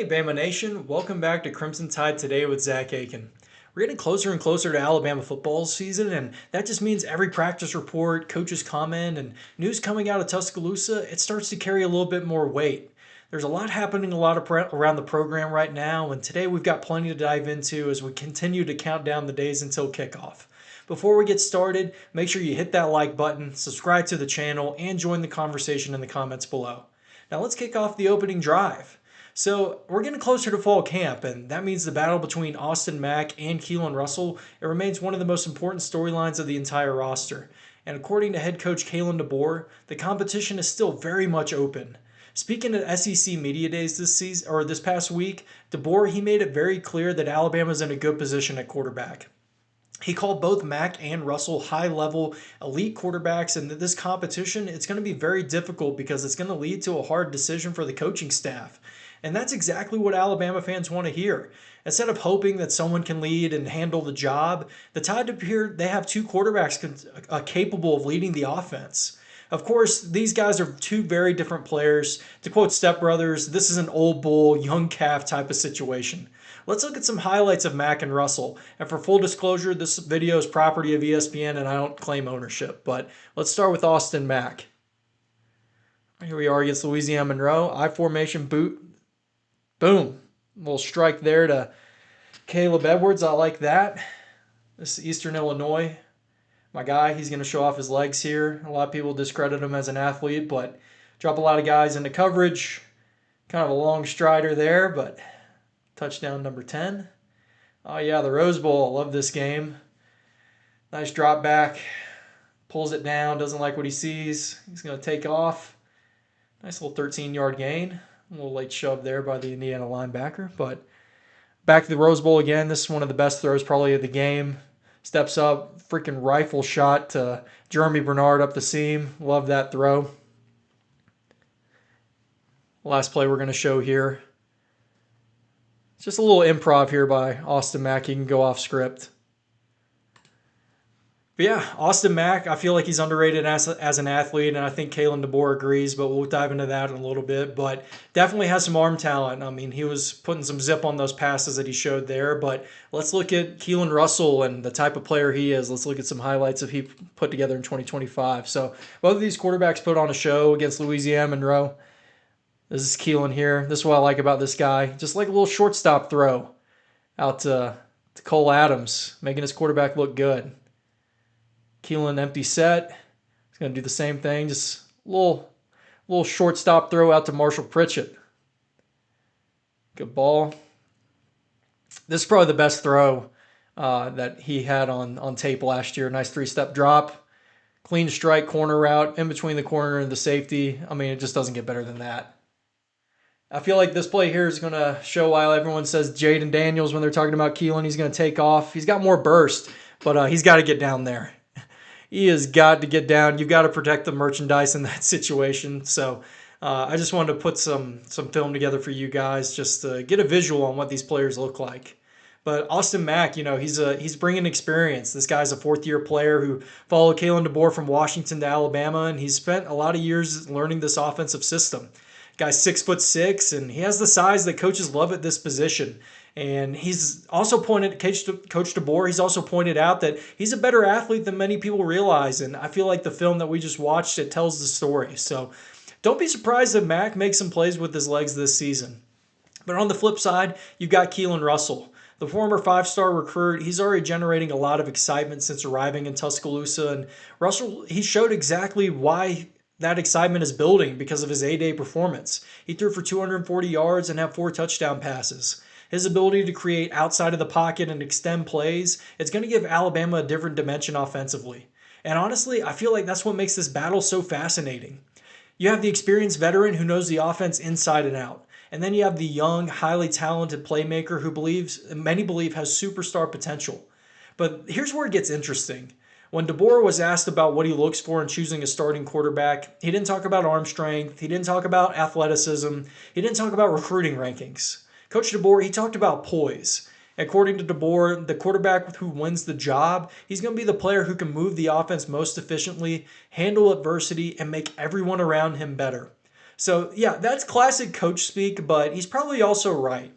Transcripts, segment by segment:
Hey Bama Nation, welcome back to Crimson Tide Today with Zack Aitken. We're getting closer and closer to Alabama football season, and that just means every practice report, coach's comment, and news coming out of Tuscaloosa, it starts to carry a little bit more weight. There's a lot happening around the program right now, and today we've got plenty to dive into as we continue to count down the days until kickoff. Before we get started, make sure you hit that like button, subscribe to the channel, and join the conversation in the comments below. Now let's kick off the opening drive. So we're getting closer to fall camp, and that means the battle between Austin Mack and Keelan Russell, it remains one of the most important storylines of the entire roster. And according to head coach Kalen DeBoer, the competition is still very much open. Speaking at SEC Media Days this season or this past week, DeBoer he made it very clear that Alabama's in a good position at quarterback. He called both Mack and Russell high-level elite quarterbacks, and that this competition it's going to be very difficult because it's going to lead to a hard decision for the coaching staff. And that's exactly what Alabama fans want to hear. Instead of hoping that someone can lead and handle the job, the Tide appear they have two quarterbacks capable of leading the offense. Of course, these guys are two very different players. To quote Step Brothers, this is an old bull, young calf type of situation. Let's look at some highlights of Mack and Russell. And for full disclosure, this video is property of ESPN and I don't claim ownership. But let's start with Austin Mack. Here we are against Louisiana Monroe. I formation boot. Boom. Little strike there to Caleb Edwards. I like that. This is Eastern Illinois. My guy, he's going to show off his legs here. A lot of people discredit him as an athlete, but drop a lot of guys into coverage. Kind of a long strider there, but touchdown number 10. Oh, yeah, the Rose Bowl. I love this game. Nice drop back. Pulls it down. Doesn't like what he sees. He's going to take off. Nice little 13-yard gain. A little late shove there by the Indiana linebacker. But back to the Rose Bowl again. This is one of the best throws probably of the game. Steps up. Freaking rifle shot to Jeremy Bernard up the seam. Love that throw. Last play we're going to show here. It's just a little improv here by Austin Mack. He can go off script. But yeah, Austin Mack, I feel like he's underrated as an athlete, and I think Kalen DeBoer agrees, but we'll dive into that in a little bit. But definitely has some arm talent. I mean, he was putting some zip on those passes that he showed there. But let's look at Keelan Russell and the type of player he is. Let's look at some highlights of he put together in 2025. So both of these quarterbacks put on a show against Louisiana Monroe. This is Keelan here. This is what I like about this guy. Just like a little shortstop throw out to Cole Adams, making his quarterback look good. Keelan empty set. He's going to do the same thing. Just a little shortstop throw out to Marshall Pritchett. Good ball. This is probably the best throw that he had on tape last year. Nice three-step drop. Clean strike corner route in between the corner and the safety. I mean, it just doesn't get better than that. I feel like this play here is going to show why everyone says Jaden Daniels when they're talking about Keelan. He's going to take off. He's got more burst, but he's got to get down there. He has got to get down. You've got to protect the merchandise in that situation. So I just wanted to put some film together for you guys just to get a visual on what these players look like. But Austin Mack, he's bringing experience. This guy's a fourth-year player who followed Kalen DeBoer from Washington to Alabama, and he's spent a lot of years learning this offensive system. Guy's 6'6", and he has the size that coaches love at this position. And he's also Coach DeBoer, he's also pointed out that he's a better athlete than many people realize. And I feel like the film that we just watched, it tells the story. So don't be surprised if Mack makes some plays with his legs this season. But on the flip side, you've got Keelan Russell. The former five-star recruit, he's already generating a lot of excitement since arriving in Tuscaloosa. And Russell, he showed exactly why that excitement is building because of his A-Day performance. He threw for 240 yards and had 4 touchdown passes. His ability to create outside of the pocket and extend plays, it's going to give Alabama a different dimension offensively. And honestly, I feel like that's what makes this battle so fascinating. You have the experienced veteran who knows the offense inside and out. And then you have the young, highly talented playmaker who many believe has superstar potential. But here's where it gets interesting. When DeBoer was asked about what he looks for in choosing a starting quarterback, he didn't talk about arm strength, he didn't talk about athleticism, he didn't talk about recruiting rankings. Coach DeBoer, he talked about poise. According to DeBoer, the quarterback who wins the job, he's going to be the player who can move the offense most efficiently, handle adversity, and make everyone around him better. So, yeah, that's classic coach speak, but he's probably also right.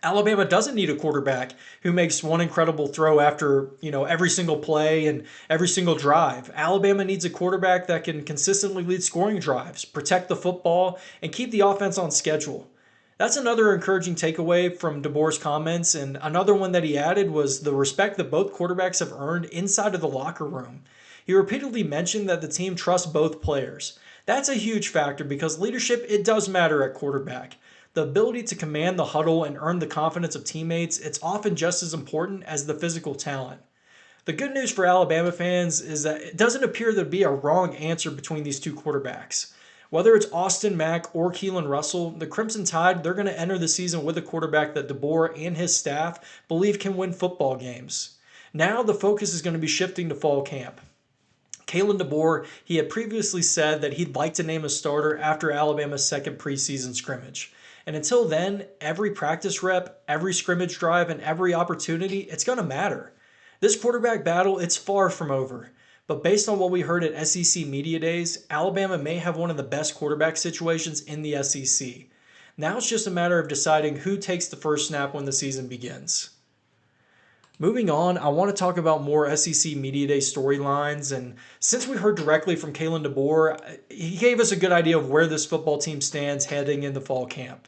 Alabama doesn't need a quarterback who makes one incredible throw after, every single play and every single drive. Alabama needs a quarterback that can consistently lead scoring drives, protect the football, and keep the offense on schedule. That's another encouraging takeaway from DeBoer's comments, and another one that he added was the respect that both quarterbacks have earned inside of the locker room. He repeatedly mentioned that the team trusts both players. That's a huge factor because leadership, it does matter at quarterback. The ability to command the huddle and earn the confidence of teammates, it's often just as important as the physical talent. The good news for Alabama fans is that it doesn't appear to be a wrong answer between these two quarterbacks. Whether it's Austin Mack or Keelan Russell, the Crimson Tide, they're going to enter the season with a quarterback that DeBoer and his staff believe can win football games. Now the focus is going to be shifting to fall camp. Kalen DeBoer, he had previously said that he'd like to name a starter after Alabama's second preseason scrimmage. And until then, every practice rep, every scrimmage drive, and every opportunity, it's going to matter. This quarterback battle, it's far from over. But based on what we heard at SEC Media Days, Alabama may have one of the best quarterback situations in the SEC. Now it's just a matter of deciding who takes the first snap when the season begins. Moving on, I want to talk about more SEC Media Day storylines. And since we heard directly from Kalen DeBoer, he gave us a good idea of where this football team stands heading into fall camp.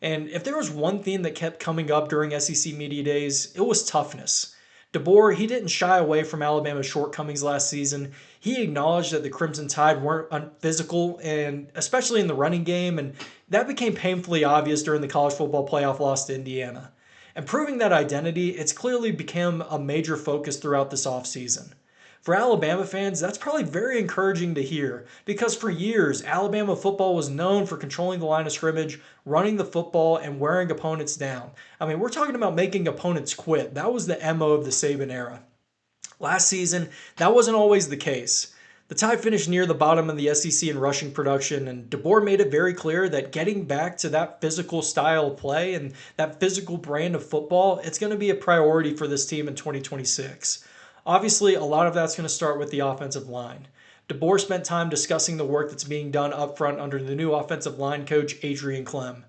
And if there was one theme that kept coming up during SEC Media Days, it was toughness. DeBoer, he didn't shy away from Alabama's shortcomings last season. He acknowledged that the Crimson Tide weren't physical, and especially in the running game, and that became painfully obvious during the college football playoff loss to Indiana. And proving that identity, it's clearly become a major focus throughout this offseason. For Alabama fans, that's probably very encouraging to hear because for years, Alabama football was known for controlling the line of scrimmage, running the football, and wearing opponents down. I mean, we're talking about making opponents quit. That was the MO of the Saban era. Last season, that wasn't always the case. The Tide finished near the bottom of the SEC in rushing production, and DeBoer made it very clear that getting back to that physical style of play and that physical brand of football, it's going to be a priority for this team in 2026. Obviously, a lot of that's going to start with the offensive line. DeBoer spent time discussing the work that's being done up front under the new offensive line coach, Adrian Clem.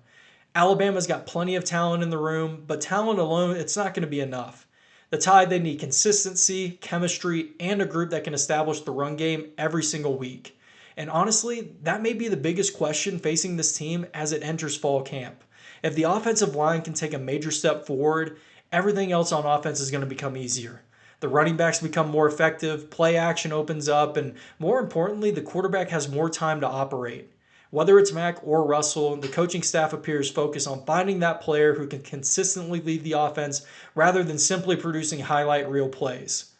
Alabama's got plenty of talent in the room, but talent alone, it's not going to be enough. The Tide, they need consistency, chemistry, and a group that can establish the run game every single week. And honestly, that may be the biggest question facing this team as it enters fall camp. If the offensive line can take a major step forward, everything else on offense is going to become easier. The running backs become more effective, play action opens up, and more importantly, the quarterback has more time to operate. Whether it's Mack or Russell, the coaching staff appears focused on finding that player who can consistently lead the offense rather than simply producing highlight reel plays.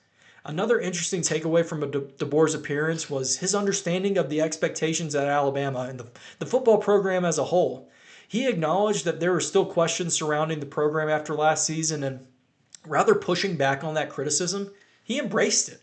Another interesting takeaway from DeBoer's appearance was his understanding of the expectations at Alabama and the football program as a whole. He acknowledged that there were still questions surrounding the program after last season, and rather pushing back on that criticism, he embraced it.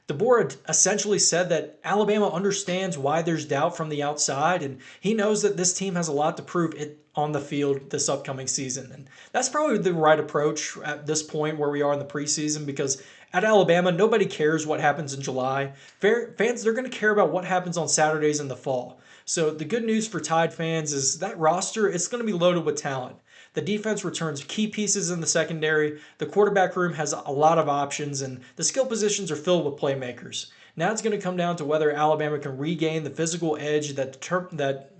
DeBoer had essentially said that Alabama understands why there's doubt from the outside, and he knows that this team has a lot to prove it on the field this upcoming season. And that's probably the right approach at this point where we are in the preseason because at Alabama, nobody cares what happens in July. Fans, they're going to care about what happens on Saturdays in the fall. So the good news for Tide fans is that roster, it's going to be loaded with talent. The defense returns key pieces in the secondary. The quarterback room has a lot of options, and the skill positions are filled with playmakers. Now it's going to come down to whether Alabama can regain the physical edge that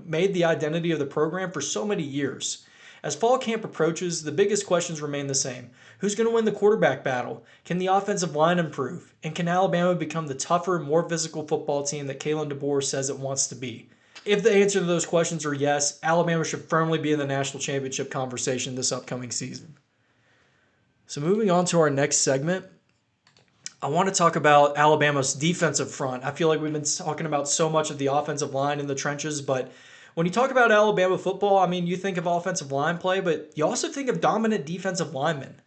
made the identity of the program for so many years. As fall camp approaches, the biggest questions remain the same. Who's going to win the quarterback battle? Can the offensive line improve? And can Alabama become the tougher, more physical football team that Kalen DeBoer says it wants to be? If the answer to those questions are yes, Alabama should firmly be in the national championship conversation this upcoming season. So moving on to our next segment, I want to talk about Alabama's defensive front. I feel like we've been talking about so much of the offensive line in the trenches, but when you talk about Alabama football, I mean, you think of offensive line play, but you also think of dominant defensive linemen.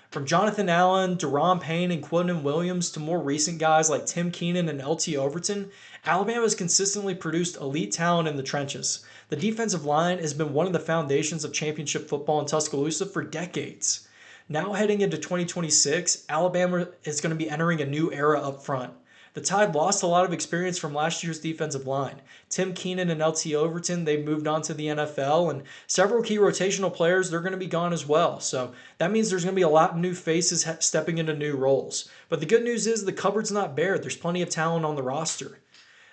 From Jonathan Allen, Deron Payne, and Quinton Williams to more recent guys like Tim Keenan and LT Overton, Alabama has consistently produced elite talent in the trenches. The defensive line has been one of the foundations of championship football in Tuscaloosa for decades. Now heading into 2026, Alabama is going to be entering a new era up front. The Tide lost a lot of experience from last year's defensive line. Tim Keenan and LT Overton, they moved on to the NFL, and several key rotational players, they're going to be gone as well. So that means there's going to be a lot of new faces stepping into new roles. But the good news is the cupboard's not bare. There's plenty of talent on the roster.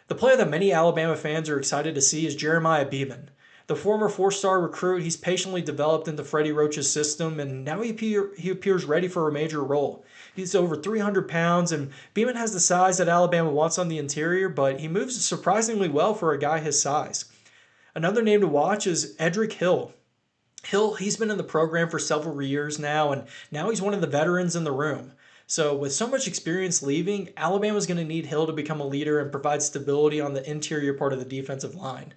The player that many Alabama fans are excited to see is Jeremiah Beeman. The former four-star recruit, he's patiently developed into Freddie Roach's system, and now he appears ready for a major role. He's over 300 pounds, and Beeman has the size that Alabama wants on the interior, but he moves surprisingly well for a guy his size. Another name to watch is Edric Hill. Hill, he's been in the program for several years now, and now he's one of the veterans in the room. So with so much experience leaving, Alabama's going to need Hill to become a leader and provide stability on the interior part of the defensive line.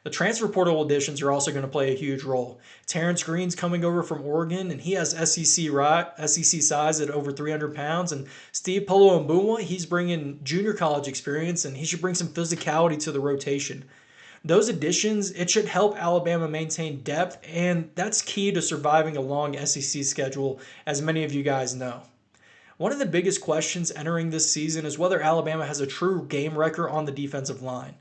The transfer portal additions are also going to play a huge role. Terrence Green's coming over from Oregon, and he has SEC size at over 300 pounds. And Steve Polo Mbumwa, he's bringing junior college experience, and he should bring some physicality to the rotation. Those additions, it should help Alabama maintain depth, and that's key to surviving a long SEC schedule, as many of you guys know. One of the biggest questions entering this season is whether Alabama has a true game record on the defensive line.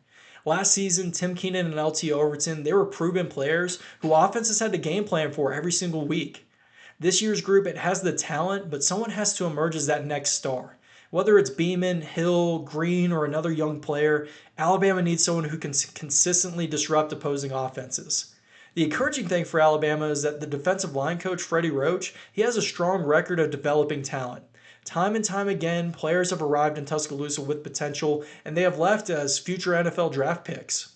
Last season, Tim Keenan and LT Overton, they were proven players who offenses had to game plan for every single week. This year's group, it has the talent, but someone has to emerge as that next star. Whether it's Beeman, Hill, Green, or another young player, Alabama needs someone who can consistently disrupt opposing offenses. The encouraging thing for Alabama is that the defensive line coach, Freddie Roach, he has a strong record of developing talent. Time and time again, players have arrived in Tuscaloosa with potential, and they have left as future NFL draft picks.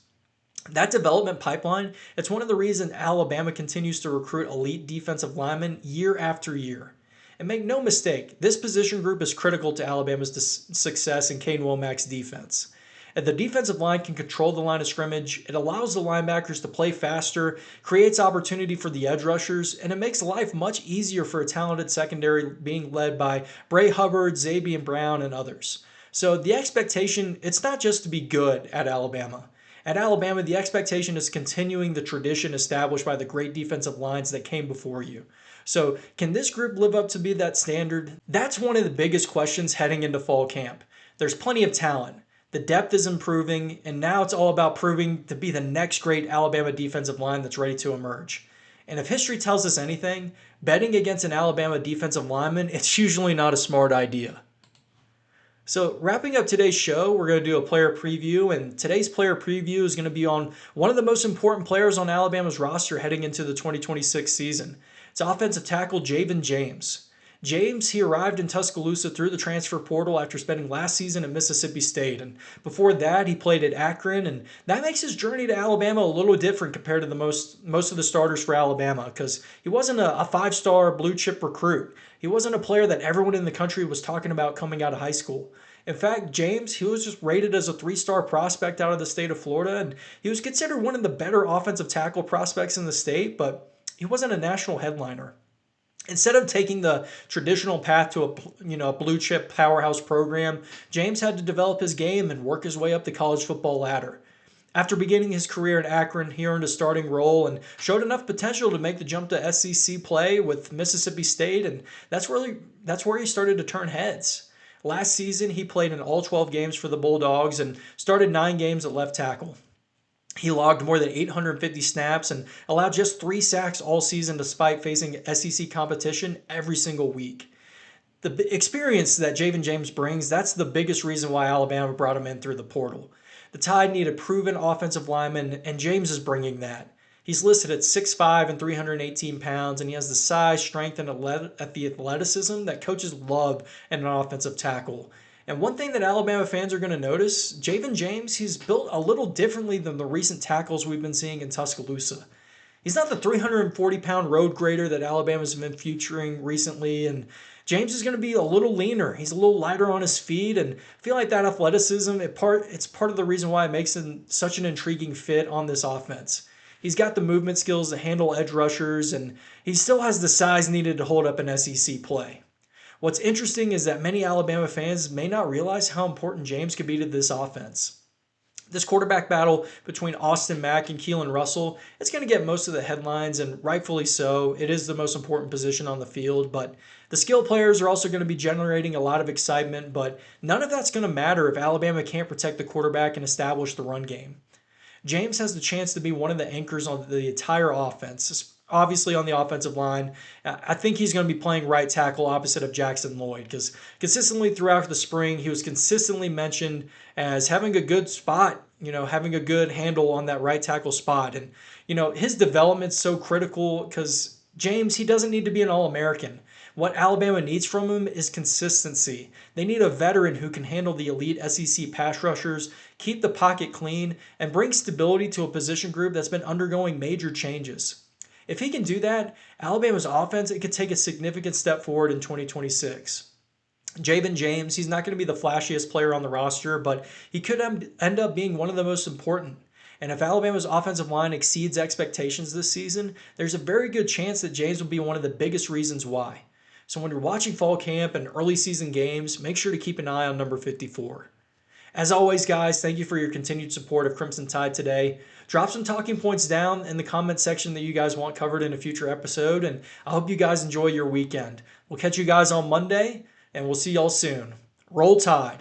That development pipeline, it's one of the reasons Alabama continues to recruit elite defensive linemen year after year. And make no mistake, this position group is critical to Alabama's success in Kane Womack's defense. If the defensive line can control the line of scrimmage, it allows the linebackers to play faster, creates opportunity for the edge rushers, and it makes life much easier for a talented secondary being led by Bray Hubbard, Zabian Brown, and others. So the expectation, it's not just to be good at Alabama. At Alabama, the expectation is continuing the tradition established by the great defensive lines that came before you. So can this group live up to be that standard? That's one of the biggest questions heading into fall camp. There's plenty of talent. The depth is improving, and now it's all about proving to be the next great Alabama defensive line that's ready to emerge. And if history tells us anything, betting against an Alabama defensive lineman, it's usually not a smart idea. So wrapping up today's show, we're going to do a player preview, and today's player preview is going to be on one of the most important players on Alabama's roster heading into the 2026 season. It's offensive tackle Javin James. James, he arrived in Tuscaloosa through the transfer portal after spending last season at Mississippi State, and before that he played at Akron, and that makes his journey to Alabama a little different compared to the most of the starters for Alabama, because he wasn't a five-star blue-chip recruit. He wasn't a player that everyone in the country was talking about coming out of high school. In fact, James, he was just rated as a three-star prospect out of the state of Florida, and he was considered one of the better offensive tackle prospects in the state, but he wasn't a national headliner. Instead of taking the traditional path to a blue chip powerhouse program, James had to develop his game and work his way up the college football ladder. After beginning his career at Akron, he earned a starting role and showed enough potential to make the jump to SEC play with Mississippi State, and that's where he started to turn heads. Last season, he played in all 12 games for the Bulldogs and started 9 games at left tackle. He logged more than 850 snaps and allowed just 3 sacks all season despite facing SEC competition every single week. The experience that Javin James brings, that's the biggest reason why Alabama brought him in through the portal. The Tide need a proven offensive lineman, and James is bringing that. He's listed at 6'5" and 318 pounds, and he has the size, strength, and the athleticism that coaches love in an offensive tackle. And one thing that Alabama fans are going to notice, Javin James, he's built a little differently than the recent tackles we've been seeing in Tuscaloosa. He's not the 340-pound road grader that Alabama's been featuring recently, and James is going to be a little leaner. He's a little lighter on his feet, and I feel like that athleticism, it's part of the reason why it makes him such an intriguing fit on this offense. He's got the movement skills to handle edge rushers, and he still has the size needed to hold up an SEC play. What's interesting is that many Alabama fans may not realize how important James could be to this offense. This quarterback battle between Austin Mack and Keelan Russell, it's going to get most of the headlines, and rightfully so. It is the most important position on the field, but the skill players are also going to be generating a lot of excitement, but none of that's going to matter if Alabama can't protect the quarterback and establish the run game. James has the chance to be one of the anchors on the entire offense. Obviously, on the offensive line, I think he's going to be playing right tackle opposite of Jackson Lloyd because consistently throughout the spring, he was consistently mentioned as having a good spot, having a good handle on that right tackle spot. And, his development's so critical because James, he doesn't need to be an All American. What Alabama needs from him is consistency. They need a veteran who can handle the elite SEC pass rushers, keep the pocket clean, and bring stability to a position group that's been undergoing major changes. If he can do that, Alabama's offense, it could take a significant step forward in 2026. Javin James, he's not going to be the flashiest player on the roster, but he could end up being one of the most important. And if Alabama's offensive line exceeds expectations this season, there's a very good chance that James will be one of the biggest reasons why. So when you're watching fall camp and early season games, make sure to keep an eye on number 54. As always, guys, thank you for your continued support of Crimson Tide today. Drop some talking points down in the comment section that you guys want covered in a future episode, and I hope you guys enjoy your weekend. We'll catch you guys on Monday, and we'll see y'all soon. Roll Tide.